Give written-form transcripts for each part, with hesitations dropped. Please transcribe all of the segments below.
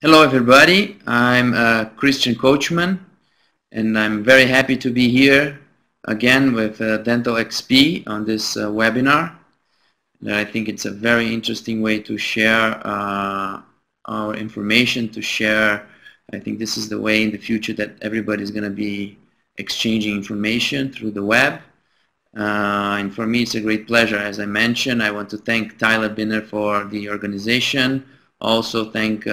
Hello everybody, I'm Christian Coachman and I'm very happy to be here again with Dental XP on this webinar. And I think it's a very interesting way to share our information, to share. I think this is the way in the future that everybody's going to be exchanging information through the web. And for me it's a great pleasure. As I mentioned, I want to thank Tyler Binner for the organization. Also thank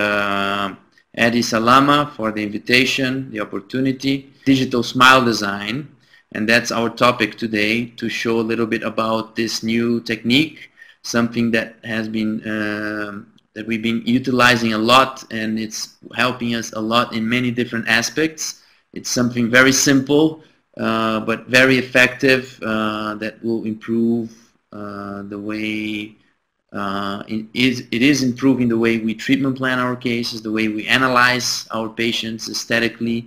Eddie Salama for the invitation, the opportunity. Digital smile design, and that's our topic today, to show a little bit about this new technique, something that has been that we've been utilizing a lot, and it's helping us a lot in many different aspects. It's something very simple but very effective that will improve the way it is improving the way we treatment plan our cases, the way we analyze our patients aesthetically,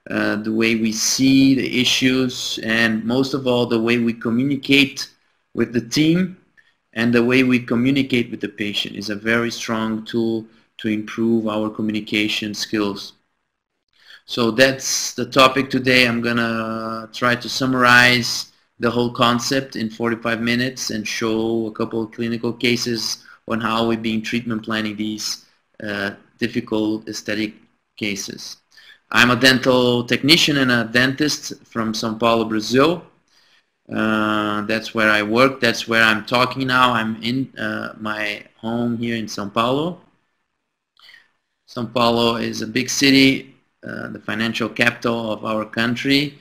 the way we see the issues, and most of all the way we communicate with the team and the way we communicate with the patient is a very strong tool to improve our communication skills. So that's the topic today. I'm gonna try to summarize the whole concept in 45 minutes and show a couple of clinical cases on how we've been treatment planning these difficult aesthetic cases. I'm a dental technician and a dentist from São Paulo, Brazil. That's where I work. That's where I'm talking now. I'm in my home here in São Paulo. São Paulo is a big city, the financial capital of our country.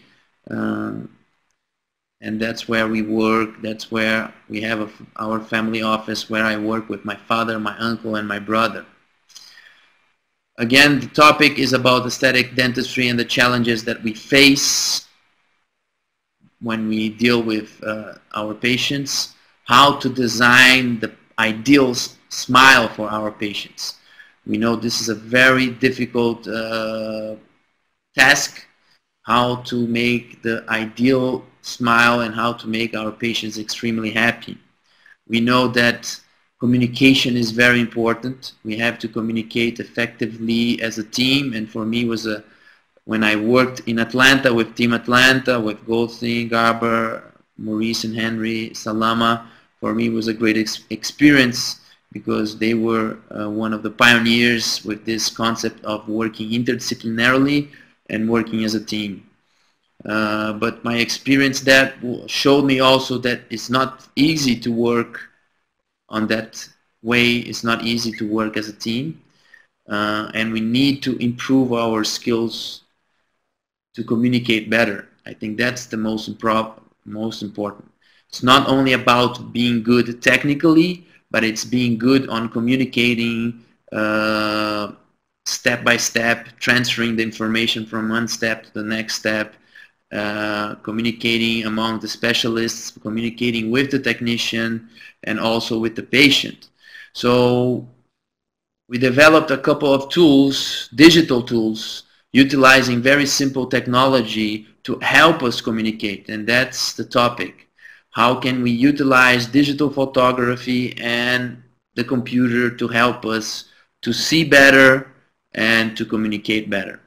And that's where we work. That's where we have our family office, where I work with my father, my uncle, and my brother. Again, the topic is about aesthetic dentistry and the challenges that we face when we deal with our patients, how to design the ideal smile for our patients. We know this is a very difficult task, how to make the ideal smile and how to make our patients extremely happy. We know that communication is very important. We have to communicate effectively as a team, and for me was when I worked in Atlanta with Team Atlanta, with Goldstein, Garber, Maurice and Henry, Salama, for me was a great experience because they were one of the pioneers with this concept of working interdisciplinarily and working as a team. But my experience that showed me also that it's not easy to work on that way. It's not easy to work as a team, and we need to improve our skills to communicate better. I think that's the most important. It's not only about being good technically, but it's being good on communicating step by step, transferring the information from one step to the next step, communicating among the specialists, communicating with the technician, and also with the patient. So we developed a couple of tools, digital tools, utilizing very simple technology to help us communicate, and that's the topic. How can we utilize digital photography and the computer to help us to see better and to communicate better?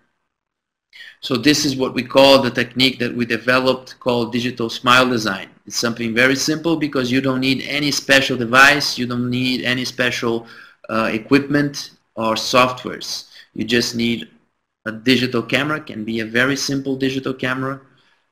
So this is what we call the technique that we developed called digital smile design. It's something very simple because you don't need any special device, you don't need any special equipment or softwares. You just need a digital camera. It can be a very simple digital camera.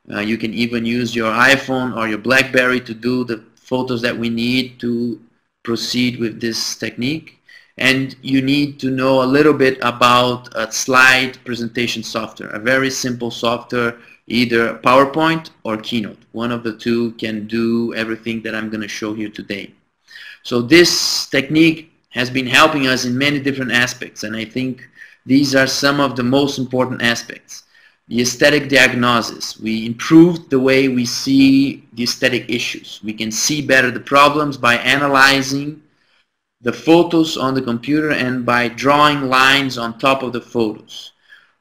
You can even use your iPhone or your BlackBerry to do the photos that we need to proceed with this technique. And you need to know a little bit about a slide presentation software, a very simple software, either PowerPoint or Keynote. One of the two can do everything that I'm going to show you today. So this technique has been helping us in many different aspects, and I think these are some of the most important aspects. The aesthetic diagnosis. We improved the way we see the aesthetic issues. We can see better the problems by analyzing the photos on the computer and by drawing lines on top of the photos.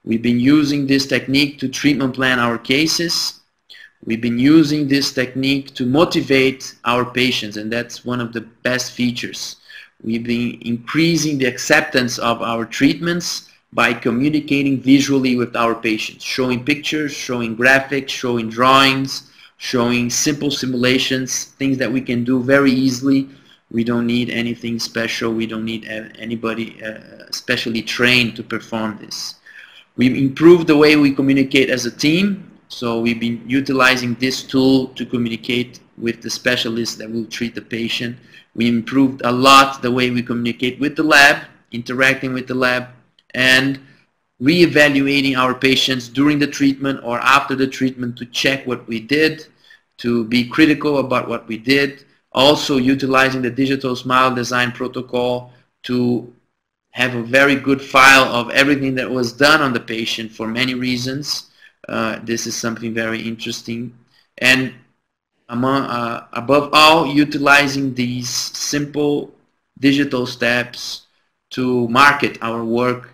We've been using this technique to treatment plan our cases. We've been using this technique to motivate our patients, and that's one of the best features. We've been increasing the acceptance of our treatments by communicating visually with our patients, showing pictures, showing graphics, showing drawings, showing simple simulations, things that we can do very easily. We don't need anything special. We don't need anybody specially trained to perform this. We've improved the way we communicate as a team. So we've been utilizing this tool to communicate with the specialists that will treat the patient. We improved a lot the way we communicate with the lab, interacting with the lab, and re-evaluating our patients during the treatment or after the treatment to check what we did, to be critical about what we did. Also utilizing the digital smile design protocol to have a very good file of everything that was done on the patient for many reasons. This is something very interesting. And above all, utilizing these simple digital steps to market our work,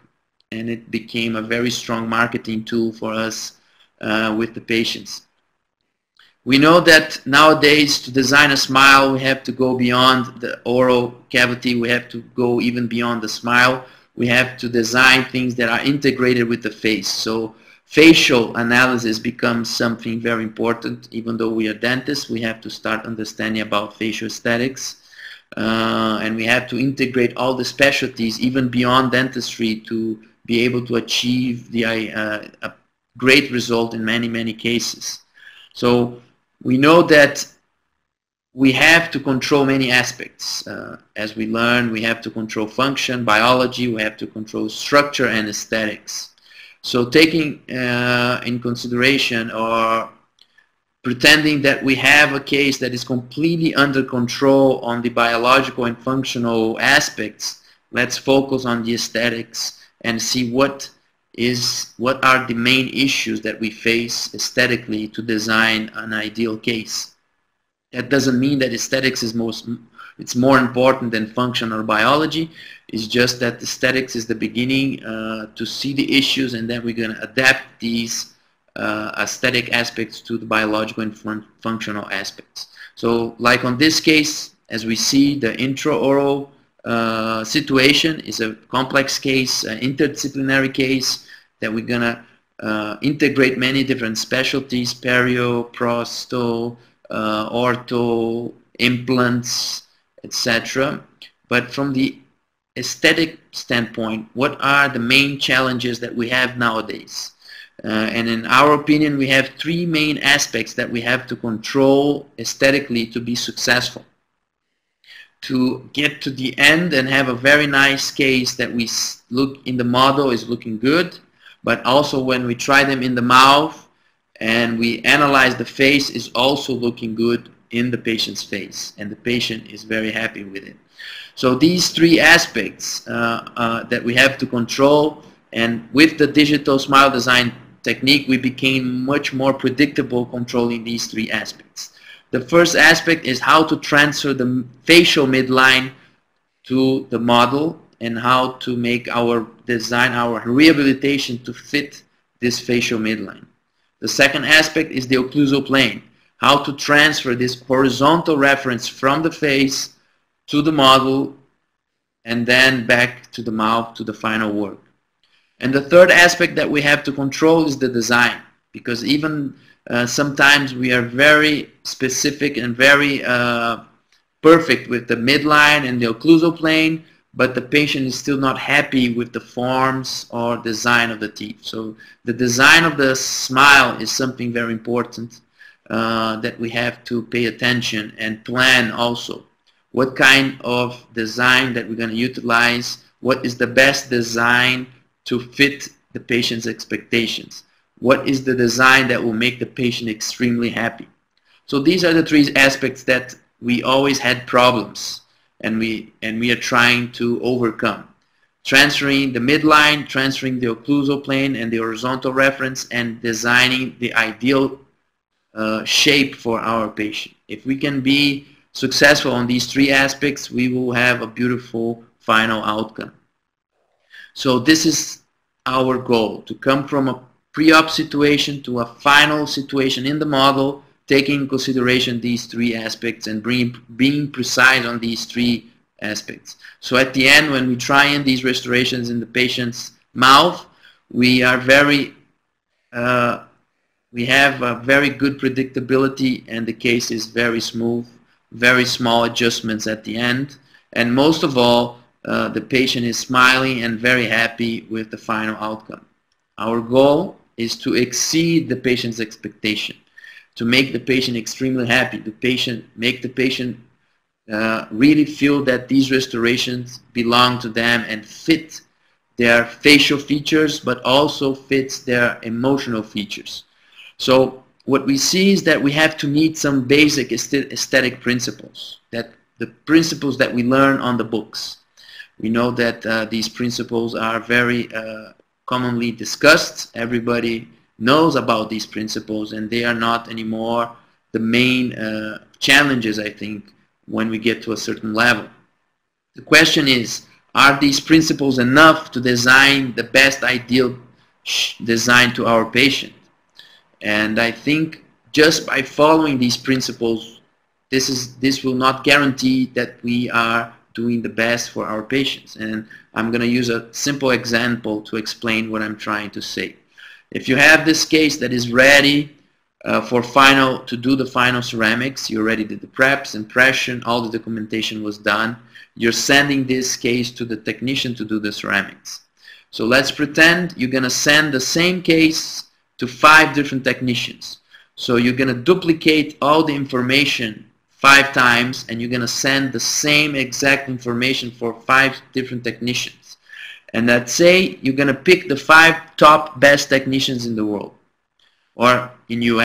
and it became a very strong marketing tool for us with the patients. We know that nowadays to design a smile we have to go beyond the oral cavity, we have to go even beyond the smile. We have to design things that are integrated with the face. So facial analysis becomes something very important. Even though we are dentists, we have to start understanding about facial aesthetics. And we have to integrate all the specialties even beyond dentistry to be able to achieve a great result in many cases. So we know that we have to control many aspects. As we learn, we have to control function, biology, we have to control structure and aesthetics. So taking in consideration or pretending that we have a case that is completely under control on the biological and functional aspects, let's focus on the aesthetics and see what are the main issues that we face aesthetically to design an ideal case. That doesn't mean that aesthetics is it's more important than function or biology. It's just that aesthetics is the beginning to see the issues, and then we're going to adapt these aesthetic aspects to the biological and functional aspects. So like on this case, as we see, the intraoral situation is a complex case, an interdisciplinary case that we're going to integrate many different specialties, perio, prosto, ortho, implants, etc. But from the aesthetic standpoint, what are the main challenges that we have nowadays? And in our opinion, we have three main aspects that we have to control aesthetically to be successful. To get to the end and have a very nice case that we look in the model is looking good, but also when we try them in the mouth and we analyze the face is also looking good in the patient's face, and the patient is very happy with it. So these three aspects that we have to control, and with the digital smile design technique we became much more predictable controlling these three aspects. The first aspect is how to transfer the facial midline to the model and how to make our design, our rehabilitation to fit this facial midline. The second aspect is the occlusal plane, how to transfer this horizontal reference from the face to the model and then back to the mouth to the final work. And the third aspect that we have to control is the design, because even sometimes we are very specific and very perfect with the midline and the occlusal plane, but the patient is still not happy with the forms or design of the teeth. So the design of the smile is something very important that we have to pay attention and plan also. What kind of design that we're going to utilize, what is the best design to fit the patient's expectations, what is the design that will make the patient extremely happy. So these are the three aspects that we always had problems and we are trying to overcome. Transferring the midline, transferring the occlusal plane and the horizontal reference, and designing the ideal shape for our patient. If we can be successful on these three aspects, we will have a beautiful final outcome. So this is our goal, to come from a pre-op situation to a final situation in the model, taking into consideration these three aspects and being precise on these three aspects. So at the end, when we try in these restorations in the patient's mouth, we are we have a very good predictability, and the case is very smooth, very small adjustments at the end, and most of all, the patient is smiling and very happy with the final outcome. Our goal is to exceed the patient's expectation, to make the patient extremely happy, make the patient really feel that these restorations belong to them and fit their facial features, but also fits their emotional features. So what we see is that we have to meet some basic aesthetic principles, that the principles that we learn on the books. We know that these principles are very commonly discussed. Everybody knows about these principles, and they are not anymore the main challenges, I think, when we get to a certain level. The question is, are these principles enough to design the best ideal design to our patient? And I think just by following these principles, this will not guarantee that we are doing the best for our patients. And I'm going to use a simple example to explain what I'm trying to say. If you have this case that is ready to do the final ceramics, you already did the preps, impression, all the documentation was done. You're sending this case to the technician to do the ceramics. So let's pretend you're going to send the same case to 5 different technicians. So you're going to duplicate all the information 5 times, and you're going to send the same exact information for 5 different technicians. And let's say you're going to pick the 5 top best technicians in the world, or in US.